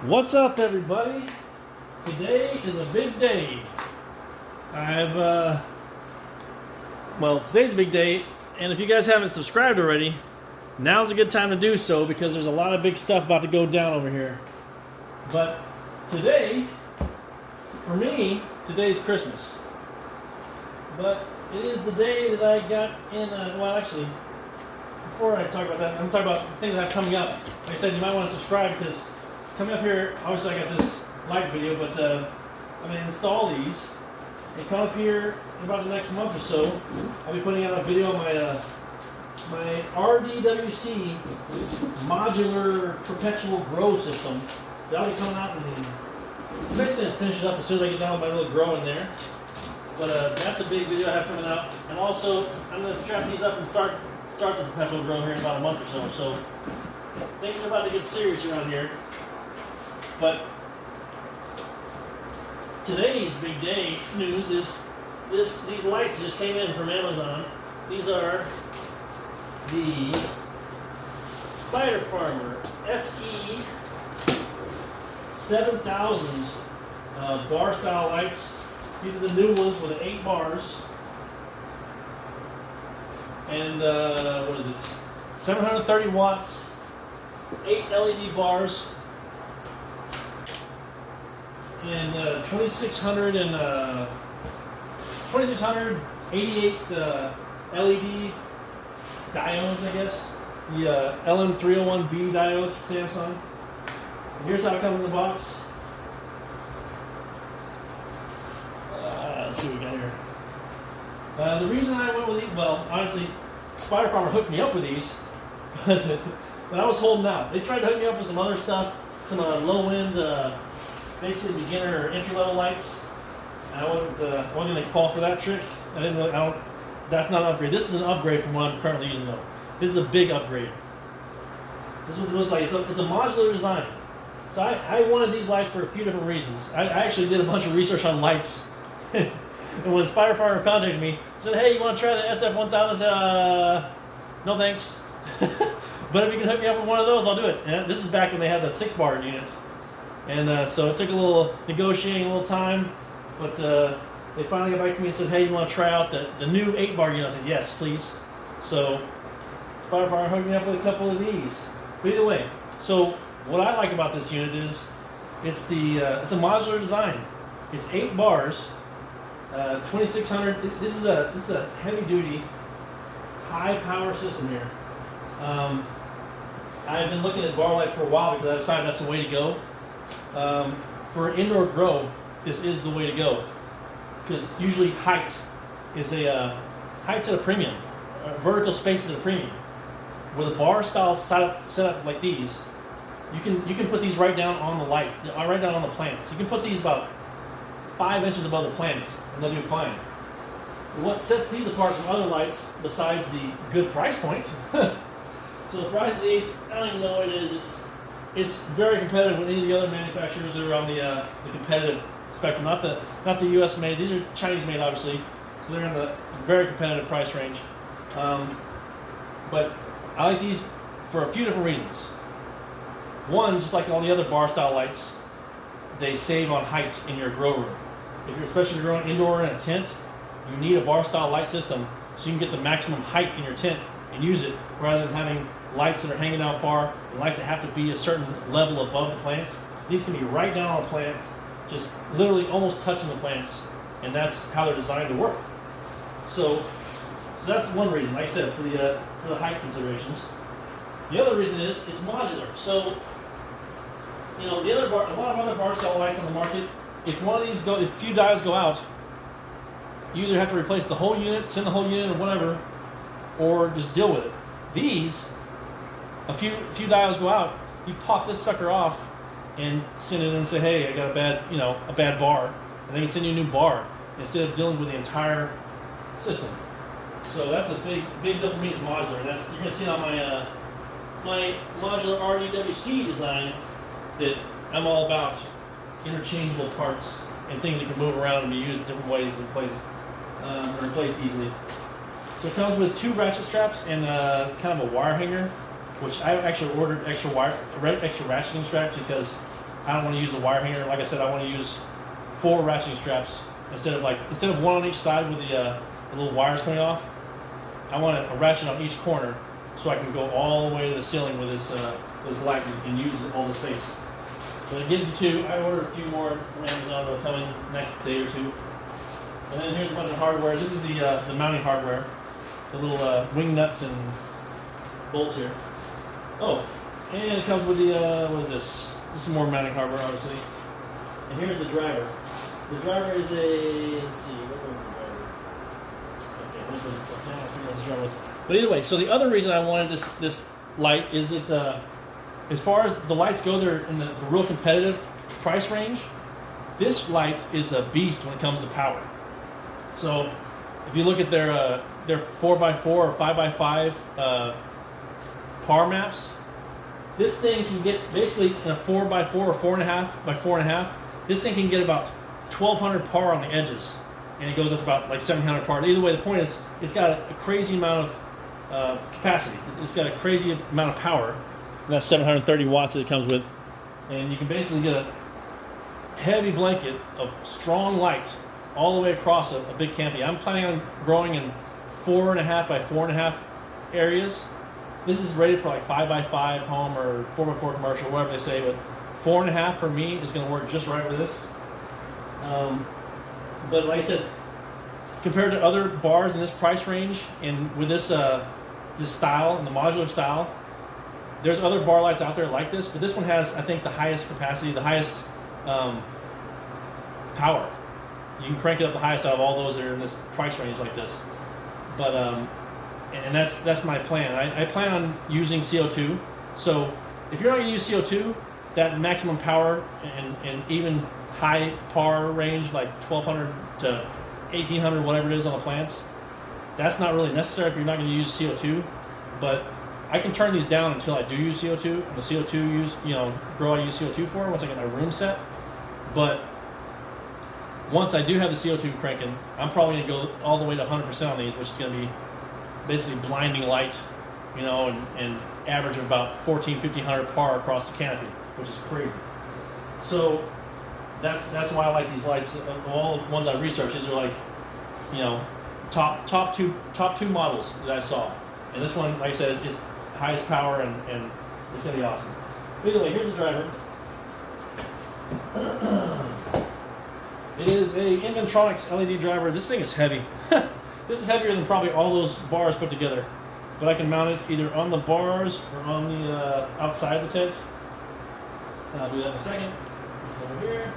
What's up, everybody? Today is a big day. Today's a big day, and if you guys haven't subscribed already, now's a good time to do so because there's a lot of big stuff about to go down over here. But today, for me, today's Christmas. But it is the day that I got in, before I talk about that, I'm going to talk about things that have coming up. Like I said, you might want to subscribe because coming up here, obviously I got this light video, but I'm going to install these. And come up here in about the next month or so, I'll be putting out a video on my RDWC modular perpetual grow system. That'll be coming out and I'm basically going to finish it up as soon as I get done with my little grow in there. But that's a big video I have coming out. And also, I'm going to strap these up and start the perpetual grow here in about a month or so. So, things are about to get serious around here. But today's big day news is these lights just came in from Amazon. These are the Spider Farmer SE-7000 bar style lights. These are the new ones with 8 bars. And what is it? 730 watts, 8 LED bars. And 2688 LED diodes, I guess. The LM301B diodes from Samsung. And here's how it comes in the box. Let's see what we got here. The reason I went with these, well, honestly, Spider Farmer hooked me up with these, but I was holding out. They tried to hook me up with some other stuff, some low-end, basically beginner or entry-level lights. And I wasn't going to fall for that trick. That's not an upgrade. This is an upgrade from what I'm currently using though. This is a big upgrade. This is what it looks like. It's a modular design. So I wanted these lights for a few different reasons. I actually did a bunch of research on lights. And when Spider Farmer contacted me, said, "Hey, you want to try the SF-1000?" I said, "No thanks." But if you can hook me up with one of those, I'll do it. And this is back when they had the 6-bar unit. And so it took a little negotiating, a little time, but they finally got back to me and said, "Hey, you want to try out the new 8-bar unit?" I said, "Yes, please." So Spider Farmer hooked me up with a couple of these. But either way, so what I like about this unit is it's a modular design. It's 8 bars, 2600. This is a heavy duty, high power system here. I've been looking at bar lights for a while because I decided that's the way to go. For indoor grow, this is the way to go because usually height's at a premium, vertical space is at a premium. With a bar style setup like these, you can put these right down on the light, right down on the plants. You can put these about 5 inches above the plants, and they'll do fine. What sets these apart from other lights, besides the good price point? So the price of these, I don't even know what it is. It's very competitive with any of the other manufacturers that are on the competitive spectrum. Not the U.S. made. These are Chinese made, obviously, so they're in the very competitive price range. But I like these for a few different reasons. One, just like all the other bar style lights, they save on height in your grow room. Especially if you're growing indoor in a tent, you need a bar style light system so you can get the maximum height in your tent and use it rather than having lights that are hanging out far and lights that have to be a certain level above the plants. These can be right down on the plants, just literally almost touching the plants, and that's how they're designed to work. So that's one reason, like I said, for the height considerations. The other reason is it's modular. So a lot of other bar style lights on the market, if a few diodes go out, you either have to replace the whole unit, send the whole unit or whatever, or just deal with it. These, a few diodes go out, you pop this sucker off and send it in and say, "Hey, I got a bad bar," and they can send you a new bar instead of dealing with the entire system. So that's a big deal for me. It's modular. You're going to see on my modular RDWC design that I'm all about interchangeable parts and things that can move around and be used in different ways and places, or replaced easily. So it comes with 2 ratchet straps and kind of a wire hanger, which I actually ordered extra ratcheting straps because I don't want to use a wire hanger. Like I said, I want to use 4 ratcheting straps instead of one on each side with the little wires coming off. I want a ratchet on each corner so I can go all the way to the ceiling with this light and use all the space. But it gives you 2. I ordered a few more from Amazon. They'll come in next day or 2. And then here's a bunch of hardware. This is the mounting hardware. The little wing nuts and bolts here. Oh, and it comes with the, what is this? This is more mounting hardware, obviously. And here's the driver. The driver is a, let's see, what was the driver? Okay, let me put this stuff down. I figure out what the driver was. But either way, so the other reason I wanted this light is that as far as the lights go, they're in the real competitive price range. This light is a beast when it comes to power. So if you look at their 4x4 or 5x5 power maps, this thing can get basically in a 4x4 or 4.5 by 4.5. This thing can get about 1,200 par on the edges, and it goes up about like 700 par. Either way, the point is it's got a crazy amount of capacity. It's got a crazy amount of power, and that's 730 watts that it comes with. And you can basically get a heavy blanket of strong light all the way across a big canopy. I'm planning on growing in 4.5 by 4.5 areas. This is rated for like 5x5 home or 4x4 commercial, whatever they say, but 4.5 for me is going to work just right with this. But like I said, compared to other bars in this price range and with this this style and the modular style, there's other bar lights out there like this, but this one has, I think, the highest capacity, the highest power. You can crank it up the highest out of all those that are in this price range like this. But and that's my plan. I plan on using CO2. So if you're not going to use CO2, that maximum power and even high par range, like 1,200 to 1,800, whatever it is on the plants, that's not really necessary if you're not going to use CO2. But I can turn these down until I do use CO2. And the CO2 grow I use CO2 for once I get my room set. But once I do have the CO2 cranking, I'm probably going to go all the way to 100% on these, which is going to be basically blinding light, and average of about 1,400-1,500 par across the canopy, which is crazy. So that's why I like these lights. All the ones I researched, these are like, top two models that I saw, and this one, like I said, is highest power and it's gonna be awesome. But anyway, here's the driver. It is a Inventronics LED driver. This thing is heavy. This is heavier than probably all those bars put together. But I can mount it either on the bars or on the outside the tent. And I'll do that in a second. It's over here.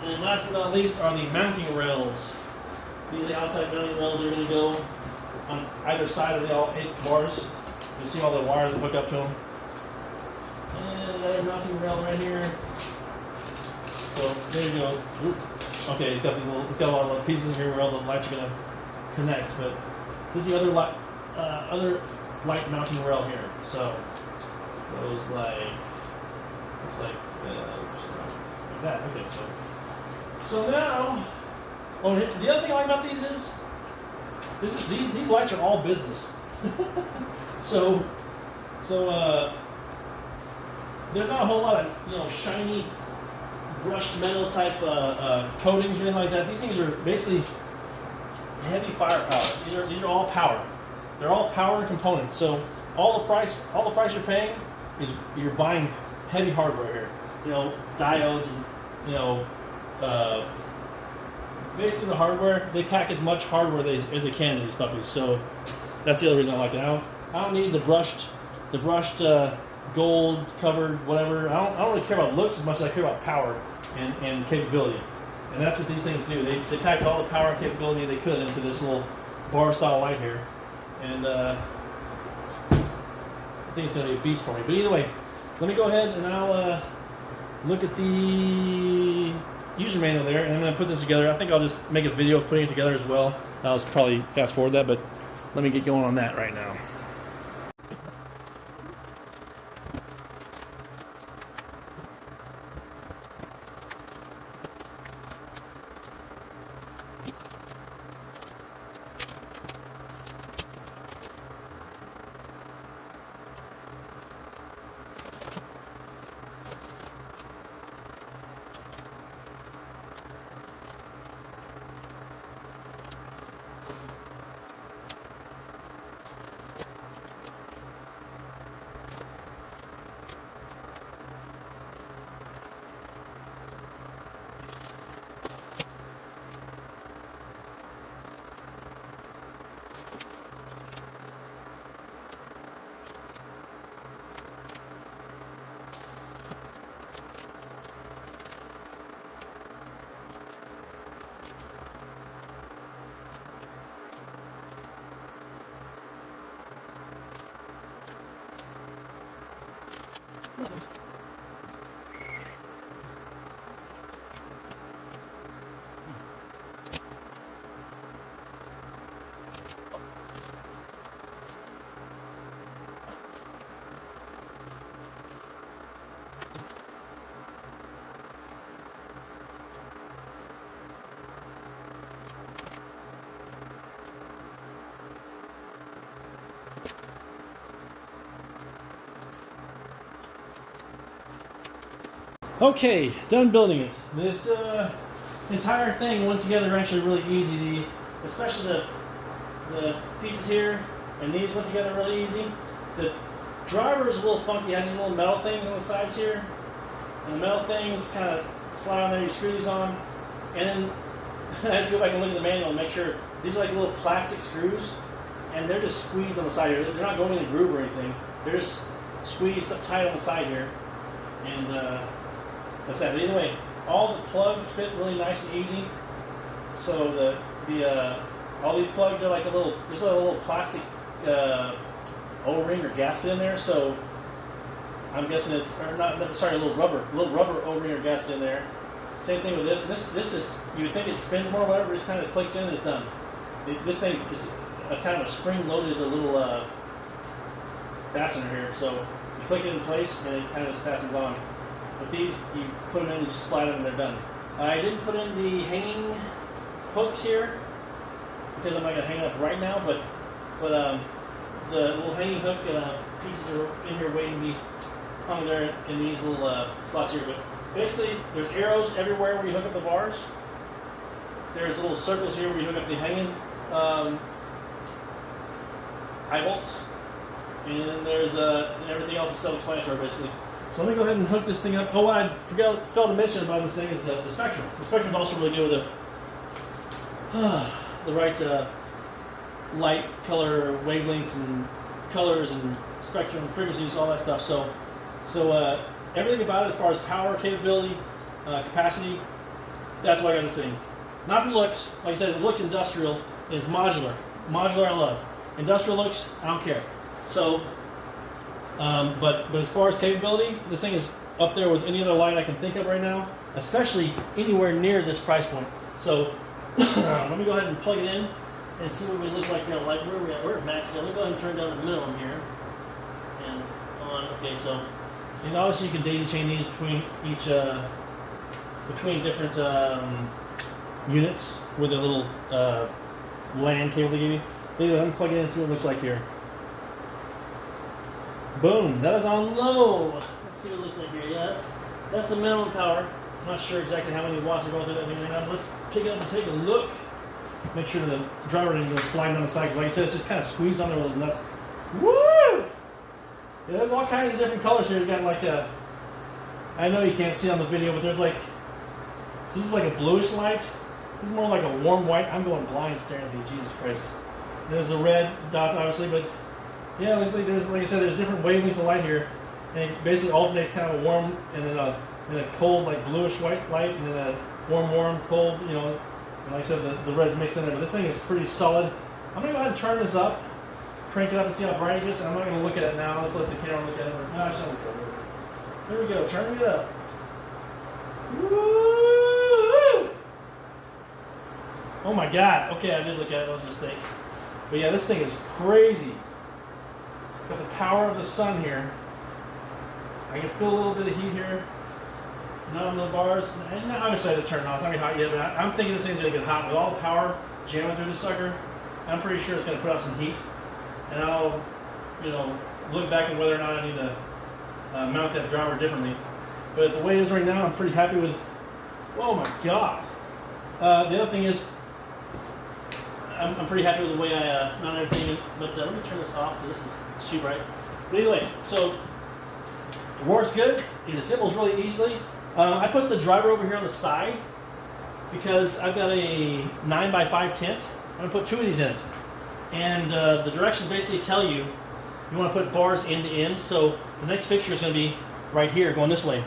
And last but not least are the mounting rails. These are the outside mounting rails that are going to go on either side of all 8 bars. You see all the wires that hook up to them. And another mounting rail right here. So there you go. Oop. Okay, it's got a lot of little pieces here where all the lights are going to connect. But this is the other light mounting rail here. So it goes looks like that. Okay, so now, the other thing I like about these is these lights are all business. so there's not a whole lot of shiny brushed metal type coatings or anything like that. These things are basically heavy firepower. These are all power. They're all power components. So all the price you're paying is you're buying heavy hardware here. Diodes and basically the hardware. They pack as much hardware as they can in these puppies. So that's the other reason I like it. I don't need the brushed gold covered whatever. I don't really care about looks as much as I care about power and capability. And that's what these things do. They packed all the power and capability they could into this little bar style light here. And I think it's going to be a beast for me. But either way, let me go ahead and I'll look at the user manual there, and I'm going to put this together. I think I'll just make a video of putting it together as well. I'll just probably fast forward that, but let me get going on that right now. Okay, done building it. This entire thing went together actually really easy. Especially the pieces here and these went together really easy. The driver is a little funky. It has these little metal things on the sides here. And the metal things kind of slide on there. You screw these on. And then I had to go back and look at the manual and make sure these are like little plastic screws. And they're just squeezed on the side here. They're not going in the groove or anything. They're just squeezed up tight on the side here. And that's that. But either way, all the plugs fit really nice and easy. So all these plugs are like there's a little plastic O-ring or gasket in there. So I'm guessing a little rubber O-ring or gasket in there. Same thing with this. This is, you would think it spins more or whatever, it just kind of clicks in and it's done. This thing is a kind of a spring-loaded little fastener here. So you click it in place and it kind of just fastens on. With these, you put them in, you slide them, and they're done. I didn't put in the hanging hooks here because I'm not going to hang it up right now, but the little hanging hook pieces are in here waiting to be hung there in these little slots here. But basically, there's arrows everywhere where you hook up the bars. There's little circles here where you hook up the hanging eye bolts. And then there's everything else is self-explanatory, basically. So let me go ahead and hook this thing up. Oh, what I failed to mention about this thing is the spectrum. The spectrum is also really good with the right light, color, wavelengths, and colors, and spectrum, frequencies, all that stuff. So everything about it as far as power, capability, capacity, that's why I got this thing. Not for looks. Like I said, it looks industrial. It's modular. Modular I love. Industrial looks, I don't care. So, but as far as capability, this thing is up there with any other light I can think of right now, especially anywhere near this price point. So let me go ahead and plug it in and see what we look like here. Like where we at? We're at max. Let me go ahead and turn down the minimum here. And it's on. Okay, so and obviously you can daisy chain these between between different units with a little LAN cable they give you. Anyway, let me plug it in and see what it looks like here. Boom, that is on low. Let's see what it looks like here. Yes, that's the minimum power. I'm not sure exactly how many watts are going through that thing right now. Let's pick it up and take a look. Make sure the driver didn't go sliding down the side, because like I said, it's just kind of squeezed on there with those nuts. Woo! Yeah, there's all kinds of different colors here. You got like I know you can't see on the video, but there's like, this is like a bluish light. This is more like a warm white. I'm going blind staring at these, Jesus Christ. There's the red dots, obviously, but yeah, there's, like I said, there's different wavelengths of light here, and it basically alternates kind of a warm and then a cold, like bluish white light, and then a warm, cold, you know. And like I said, the red's mixed in there, but this thing is pretty solid. I'm gonna go ahead and turn this up, crank it up, and see how bright it gets. I'm not gonna look at it now. Let's let the camera look at it. No, I shouldn't look at it. There we go, turning it up. Woo! Oh my God! Okay, I did look at it. That was a mistake. But yeah, this thing is crazy. Got the power of the sun here. I can feel a little bit of heat here. Not on the bars. And obviously I just turned it on. It's not really hot yet, but I'm thinking this thing's gonna get hot with all the power jamming through this sucker. I'm pretty sure it's gonna put out some heat. And I'll, look back at whether or not I need to mount that driver differently. But the way it is right now, I'm pretty happy with. Oh my God! The other thing is, I'm pretty happy with the way I mount everything. But let me turn this off, because this is too bright. But anyway, so it works good. It assembles really easily. I put the driver over here on the side because I've got a 9x5 tent. I'm gonna put 2 of these in it, and the directions basically tell you want to put bars end to end. So the next fixture is going to be right here going this way,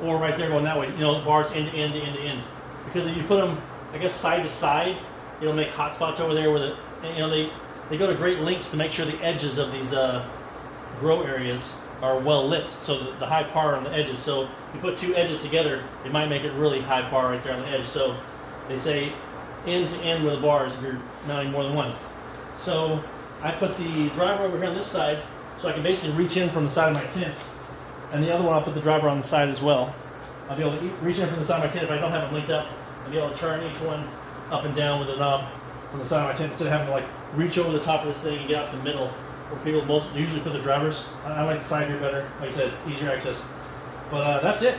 or right there going that way. Bars end to end to end to end. Because if you put them, I guess, side to side, it'll make hot spots over there where they go to great lengths to make sure the edges of these grow areas are well lit, so the high power on the edges. So you put 2 edges together, it might make it really high power right there on the edge. So they say end to end with the bars if you're mounting more than one. So I put the driver over here on this side, so I can basically reach in from the side of my tent. And the other one, I'll put the driver on the side as well. I'll be able to reach in from the side of my tent. If I don't have them linked up, I'll be able to turn each one up and down with a knob from the side of my tent, instead of having to reach over the top of this thing and get out the middle, where people usually put the drivers. I like the side here better. Like I said, easier access. But that's it.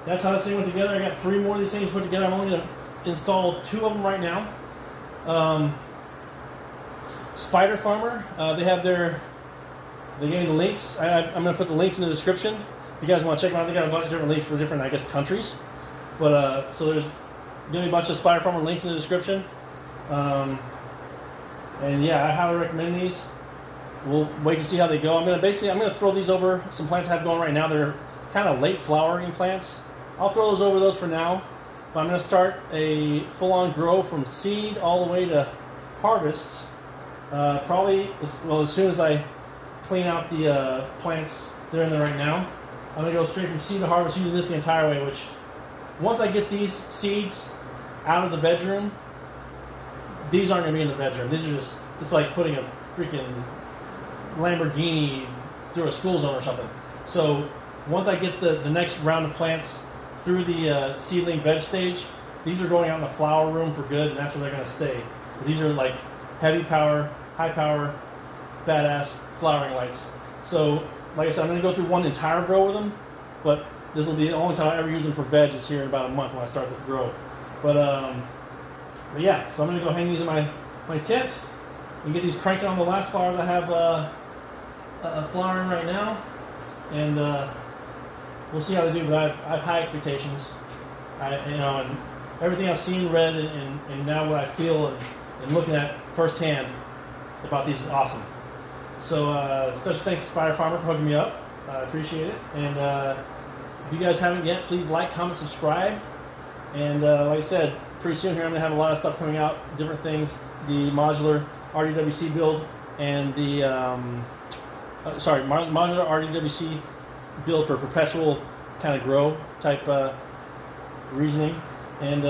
that's how this thing went together. I got 3 more of these things put together. I'm only going to install 2 of them right now. Spider Farmer, they gave me the links. I'm going to put the links in the description. If you guys want to check them out, they got a bunch of different links for different, I guess, countries. But so there's going to be a bunch of Spider Farmer links in the description. And yeah, I highly recommend these. We'll wait to see how they go. I'm going to throw these over some plants I have going right now. They're kind of late flowering plants. I'll throw those over those for now. But I'm going to start a full-on grow from seed all the way to harvest. Probably as soon as I clean out the plants that are in there right now. I'm going to go straight from seed to harvest using this the entire way, which once I get these seeds out of the bedroom, these aren't going to be in the bedroom. These are just, it's like putting a freaking Lamborghini through a school zone or something. So once I get the next round of plants through the seedling veg stage, these are going out in the flower room for good, and that's where they're going to stay. These are like heavy power, high power, badass flowering lights. So like I said, I'm going to go through one entire grow with them, but this will be the only time I ever use them for veg is here in about a month when I start the grow. But yeah, so I'm going to go hang these in my tent and get these cranking on the last flowers I have flowering right now, and we'll see how they do. But I have high expectations. And everything I've seen, read, and now what I feel and looking at firsthand about these is awesome. So special thanks to Spider Farmer for hooking me up. I appreciate it. And if you guys haven't yet, please like, comment, subscribe. And like I said, pretty soon here I'm going to have a lot of stuff coming out, different things. The modular RDWC build and the modular RDWC build for perpetual kind of grow type reasoning. And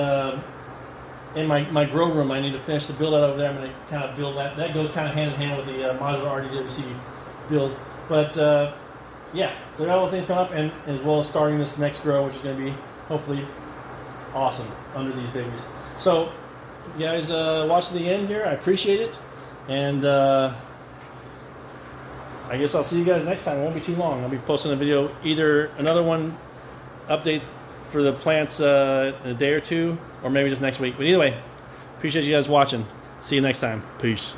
in my grow room, I need to finish the build out over there. I'm going to kind of build that. That goes kind of hand in hand with the modular RDWC build. But yeah, so I got all those things coming up, and as well as starting this next grow, which is going to be hopefully awesome under these babies. So you guys watch to the end here. I appreciate it. And I guess I'll see you guys next time. It won't be too long. I'll be posting a video, either another one update for the plants in a day or two, or maybe just next week. But either way, appreciate you guys watching. See you next time. Peace.